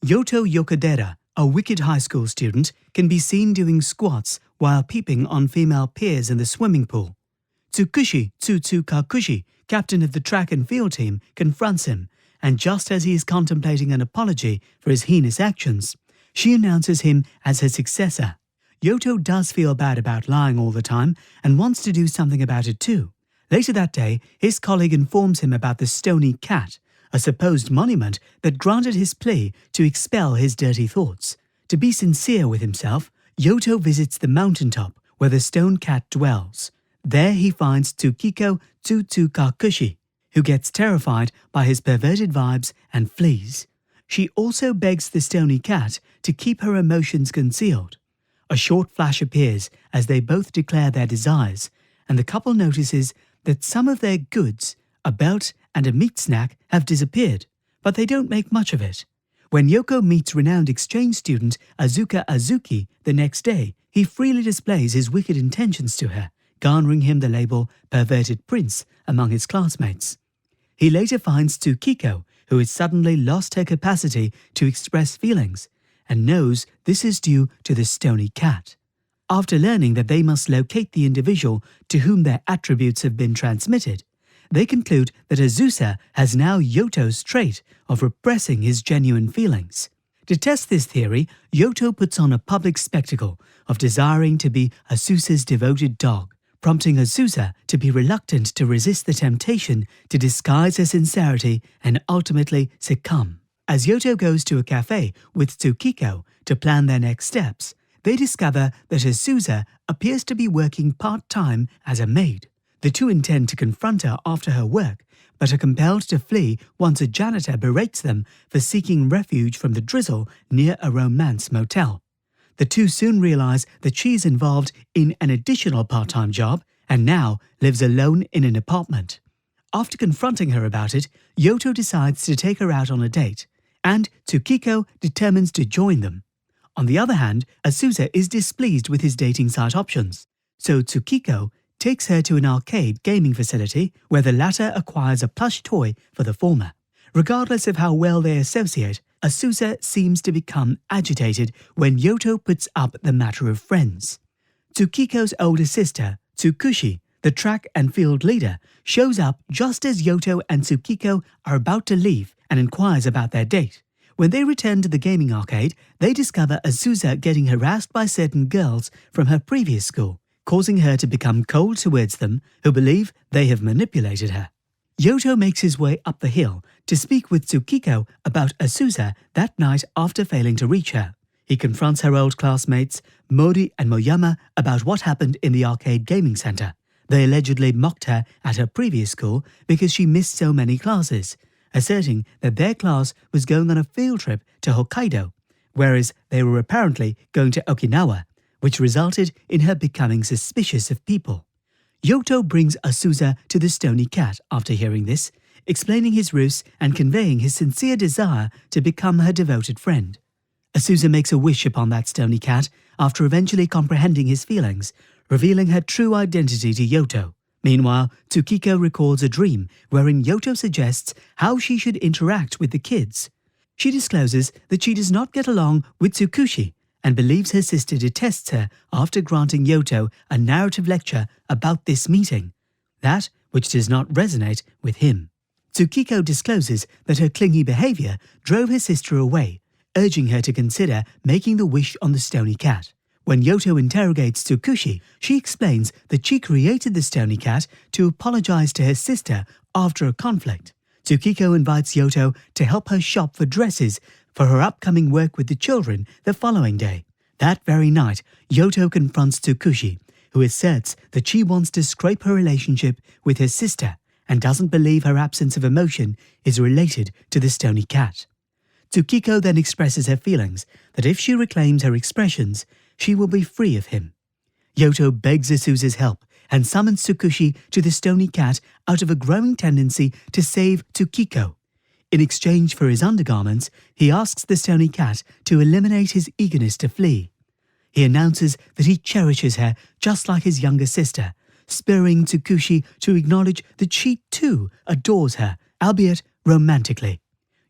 Youto Yokodera, a wicked high school student, can be seen doing squats while peeping on female peers in the swimming pool. Tsukushi Kakushi, captain of the track and field team, confronts him, and just as he is contemplating an apology for his heinous actions, she announces him as her successor. Youto does feel bad about lying all the time and wants to do something about it too. Later that day, his colleague informs him about the Stony Cat, a supposed monument that granted his plea to expel his dirty thoughts. To be sincere with himself, Youto visits the mountaintop where the stone cat dwells. There he finds Tsukiko Kakushi, who gets terrified by his perverted vibes and flees. She also begs the Stony Cat to keep her emotions concealed. A short flash appears as they both declare their desires, and the couple notices that some of their goods, a belt and a meat snack, have disappeared, but they don't make much of it. When Yoko meets renowned exchange student Azuka Azuki the next day, he freely displays his wicked intentions to her, garnering him the label Perverted Prince among his classmates. He later finds Tsukiko, who has suddenly lost her capacity to express feelings, and knows this is due to the Stony Cat. After learning that they must locate the individual to whom their attributes have been transmitted, they conclude that Azusa has now Yoto's trait of repressing his genuine feelings. To test this theory, Youto puts on a public spectacle of desiring to be Azusa's devoted dog, prompting Azusa to be reluctant to resist the temptation to disguise her sincerity and ultimately succumb. As Youto goes to a cafe with Tsukiko to plan their next steps, they discover that Azusa appears to be working part-time as a maid. The two intend to confront her after her work, but are compelled to flee once a janitor berates them for seeking refuge from the drizzle near a romance motel. The two soon realize that she is involved in an additional part-time job and now lives alone in an apartment. After confronting her about it, Youto decides to take her out on a date, and Tsukiko determines to join them. On the other hand, Azusa is displeased with his dating site options, so Tsukiko takes her to an arcade gaming facility where the latter acquires a plush toy for the former. Regardless of how well they associate, Azusa seems to become agitated when Youto puts up the matter of friends. Tsukiko's older sister, Tsukushi, the track and field leader, shows up just as Youto and Tsukiko are about to leave and inquires about their date. When they return to the gaming arcade, they discover Azusa getting harassed by certain girls from her previous school, causing her to become cold towards them, who believe they have manipulated her. Youto makes his way up the hill to speak with Tsukiko about Azusa that night after failing to reach her. He confronts her old classmates, Mori and Moyama, about what happened in the arcade gaming center. They allegedly mocked her at her previous school because she missed so many classes, asserting that their class was going on a field trip to Hokkaido, whereas they were apparently going to Okinawa, which resulted in her becoming suspicious of people. Youto brings Azusa to the Stony Cat after hearing this, explaining his ruse and conveying his sincere desire to become her devoted friend. Azusa makes a wish upon that Stony Cat after eventually comprehending his feelings, revealing her true identity to Youto. Meanwhile, Tsukiko recalls a dream wherein Youto suggests how she should interact with the kids. She discloses that she does not get along with Tsukushi and believes her sister detests her after granting Youto a narrative lecture about this meeting, that which does not resonate with him. Tsukiko discloses that her clingy behavior drove her sister away, urging her to consider making the wish on the Stony Cat. When Youto interrogates Tsukushi, she explains that she created the Stony Cat to apologize to her sister after a conflict. Tsukiko invites Youto to help her shop for dresses for her upcoming work with the children the following day. That very night, Youto confronts Tsukushi, who asserts that she wants to scrape her relationship with her sister and doesn't believe her absence of emotion is related to the Stony Cat. Tsukiko then expresses her feelings that if she reclaims her expressions, she will be free of him. Youto begs Azusa's help and summons Tsukushi to the Stony Cat out of a growing tendency to save Tsukiko. In exchange for his undergarments, he asks the Stony Cat to eliminate his eagerness to flee. He announces that he cherishes her just like his younger sister, spurring Tsukushi to acknowledge that she too adores her, albeit romantically.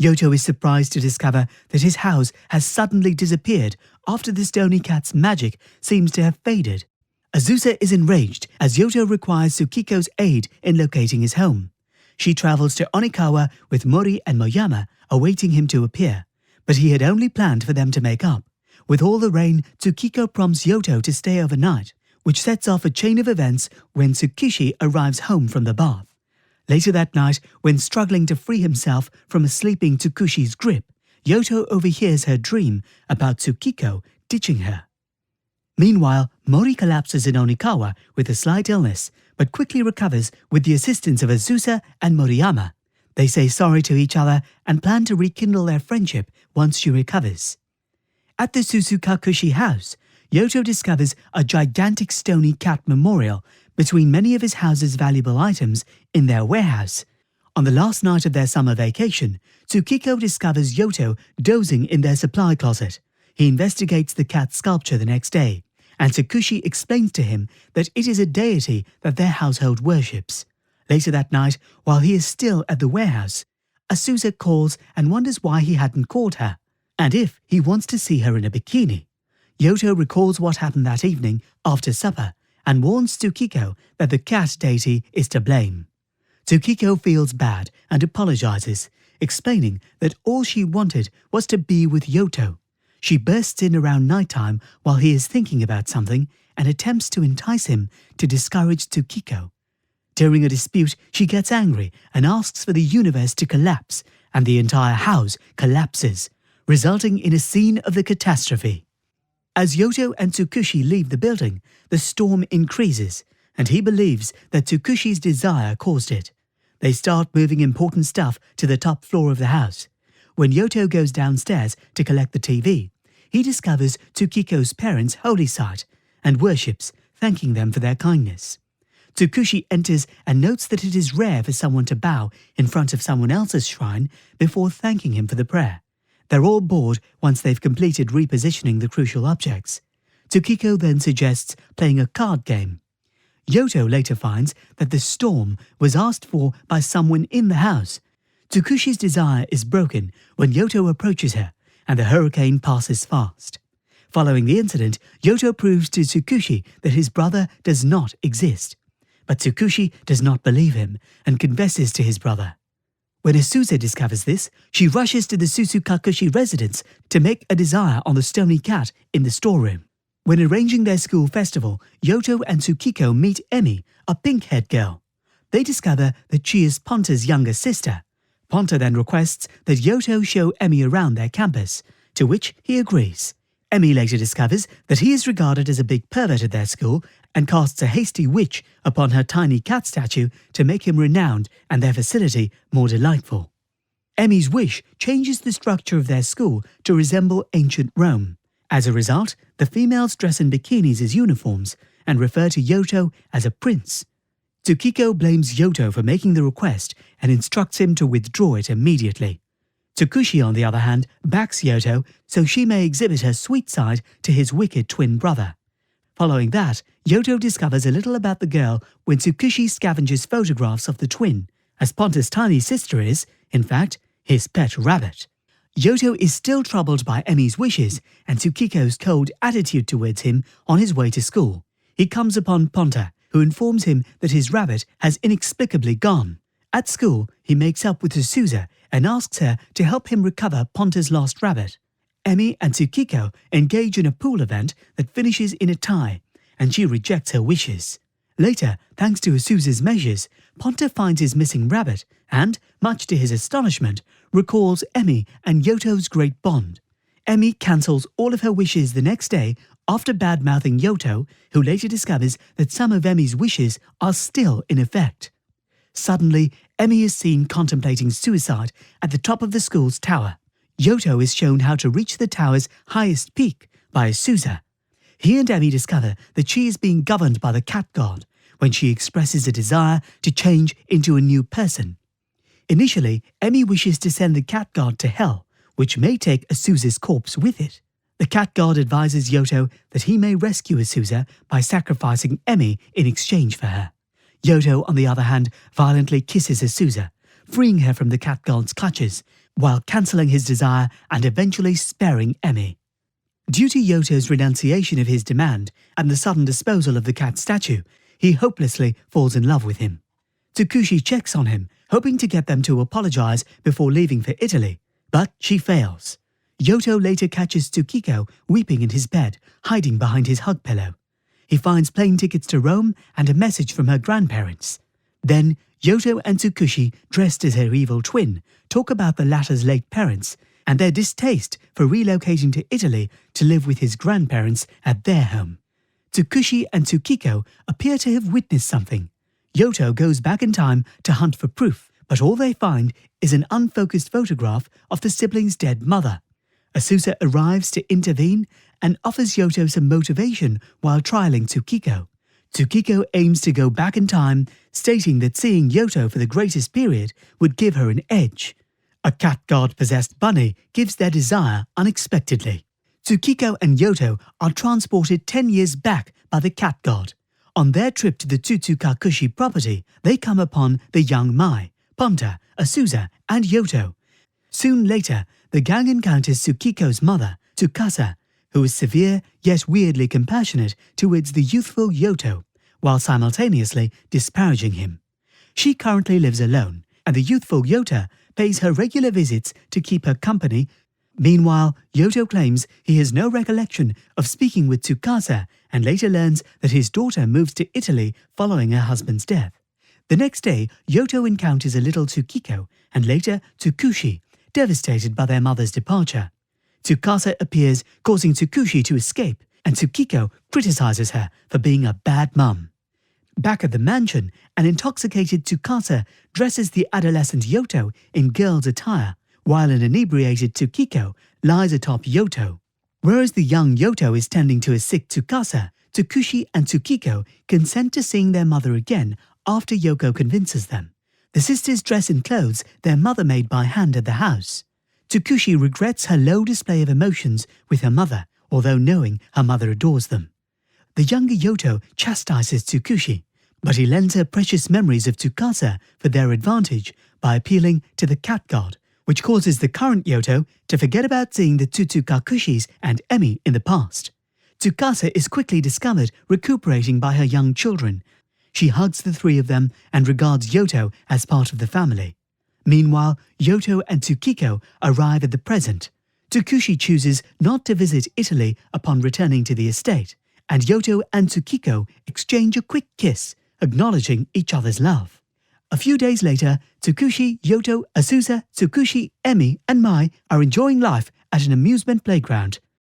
Youto is surprised to discover that his house has suddenly disappeared after the Stony Cat's magic seems to have faded. Azusa is enraged as Youto requires Tsukiko's aid in locating his home. She travels to Onikawa with Mori and Moyama awaiting him to appear, but he had only planned for them to make up. With all the rain, Tsukiko prompts Youto to stay overnight, which sets off a chain of events when Tsukishi arrives home from the bath. Later that night, when struggling to free himself from a sleeping Tsukushi's grip, Youto overhears her dream about Tsukiko ditching her. Meanwhile, Mori collapses in Onikawa with a slight illness, but quickly recovers with the assistance of Azusa and Moriyama. They say sorry to each other and plan to rekindle their friendship once she recovers. At the Susukakushi house, Youto discovers a gigantic Stony Cat memorial between many of his house's valuable items in their warehouse. On the last night of their summer vacation, Tsukiko discovers Youto dozing in their supply closet. He investigates the cat sculpture the next day, and Tsukushi explains to him that it is a deity that their household worships. Later that night, while he is still at the warehouse, Azusa calls and wonders why he hadn't called her, and if he wants to see her in a bikini. Youto recalls what happened that evening after supper and warns Tsukiko that the cat deity is to blame. Tsukiko feels bad and apologizes, explaining that all she wanted was to be with Youto. She bursts in around nighttime while he is thinking about something and attempts to entice him to discourage Tsukiko. During a dispute, she gets angry and asks for the universe to collapse, and the entire house collapses, resulting in a scene of the catastrophe. As Youto and Tsukushi leave the building, the storm increases, and he believes that Tsukushi's desire caused it. They start moving important stuff to the top floor of the house. When Youto goes downstairs to collect the TV, he discovers Tsukiko's parents' holy site and worships, thanking them for their kindness. Tsukushi enters and notes that it is rare for someone to bow in front of someone else's shrine before thanking him for the prayer. They're all bored once they've completed repositioning the crucial objects. Tsukiko then suggests playing a card game. Youto later finds that the storm was asked for by someone in the house. Tsukushi's desire is broken when Youto approaches her, and the hurricane passes fast. Following the incident, Youto proves to Tsukushi that his brother does not exist. But Tsukushi does not believe him and confesses to his brother. When Azusa discovers this, she rushes to the Susukakushi residence to make a desire on the Stony Cat in the storeroom. When arranging their school festival, Youto and Tsukiko meet Emi, a pink-haired girl. They discover that she is Ponta's younger sister. Ponta then requests that Youto show Emi around their campus, to which he agrees. Emi later discovers that he is regarded as a big pervert at their school and casts a hasty witch upon her tiny cat statue to make him renowned and their facility more delightful. Emi's wish changes the structure of their school to resemble ancient Rome. As a result, the females dress in bikinis as uniforms and refer to Youto as a prince. Tsukiko blames Youto for making the request and instructs him to withdraw it immediately. Tsukushi, on the other hand, backs Youto so she may exhibit her sweet side to his wicked twin brother. Following that, Youto discovers a little about the girl when Tsukushi scavenges photographs of the twin, as Ponta's tiny sister is, in fact, his pet rabbit. Youto is still troubled by Emi's wishes and Tsukiko's cold attitude towards him on his way to school. He comes upon Ponta, who informs him that his rabbit has inexplicably gone. At school, he makes up with Azusa and asks her to help him recover Ponta's lost rabbit. Emi and Tsukiko engage in a pool event that finishes in a tie, and she rejects her wishes. Later, thanks to Azusa's measures, Ponta finds his missing rabbit and, much to his astonishment, recalls Emi and Yoto's great bond. Emi cancels all of her wishes the next day after bad-mouthing Youto, who later discovers that some of Emi's wishes are still in effect. Suddenly, Emi is seen contemplating suicide at the top of the school's tower. Youto is shown how to reach the tower's highest peak by Azusa. He and Emi discover that she is being governed by the cat god when she expresses a desire to change into a new person. Initially, Emi wishes to send the cat god to hell, which may take Azusa's corpse with it. The cat god advises Youto that he may rescue Azusa by sacrificing Emi in exchange for her. Youto, on the other hand, violently kisses Azusa, freeing her from the cat god's clutches, while cancelling his desire and eventually sparing Emi. Due to Yoto's renunciation of his demand and the sudden disposal of the cat statue, he hopelessly falls in love with him. Tsukushi checks on him, hoping to get them to apologize before leaving for Italy, but she fails. Youto later catches Tsukiko weeping in his bed, hiding behind his hug pillow. He finds plane tickets to Rome and a message from her grandparents. Then Youto and Tsukushi, dressed as her evil twin, talk about the latter's late parents and their distaste for relocating to Italy to live with his grandparents at their home. Tsukushi and Tsukiko appear to have witnessed something. Youto goes back in time to hunt for proof, but all they find is an unfocused photograph of the siblings' dead mother. Asusa arrives to intervene and offers Youto some motivation while trialing Tsukiko. Tsukiko aims to go back in time, stating that seeing Youto for the greatest period would give her an edge. A cat god-possessed bunny gives their desire unexpectedly. Tsukiko and Youto are transported 10 years back by the cat god. On their trip to the Tsutsukakushi property, they come upon the young Mai, Ponta, Asusa, and Youto. Soon later, the gang encounters Tsukiko's mother, Tsukasa, who is severe yet weirdly compassionate towards the youthful Youto, while simultaneously disparaging him. She currently lives alone, and the youthful Youto pays her regular visits to keep her company. Meanwhile, Youto claims he has no recollection of speaking with Tsukasa and later learns that his daughter moves to Italy following her husband's death. The next day, Youto encounters a little Tsukiko and later Tsukushi, devastated by their mother's departure. Tsukasa appears, causing Tsukushi to escape, and Tsukiko criticizes her for being a bad mum. Back at the mansion, an intoxicated Tsukasa dresses the adolescent Youto in girl's attire, while an inebriated Tsukiko lies atop Youto. Whereas the young Youto is tending to a sick Tsukasa, Tsukushi and Tsukiko consent to seeing their mother again after Yoko convinces them. The sisters dress in clothes their mother made by hand at the house. Tsukushi regrets her low display of emotions with her mother, although knowing her mother adores them. The younger Youto chastises Tsukushi, but he lends her precious memories of Tsukasa for their advantage by appealing to the cat god, which causes the current Youto to forget about seeing the Tsutsukakushis and Emi in the past. Tsukasa is quickly discovered recuperating by her young children. She hugs the three of them and regards Youto as part of the family. Meanwhile, Youto and Tsukiko arrive at the present. Tsukushi chooses not to visit Italy upon returning to the estate, and Youto and Tsukiko exchange a quick kiss, acknowledging each other's love. A few days later, Tsukushi, Youto, Asusa, Tsukushi, Emi, and Mai are enjoying life at an amusement playground.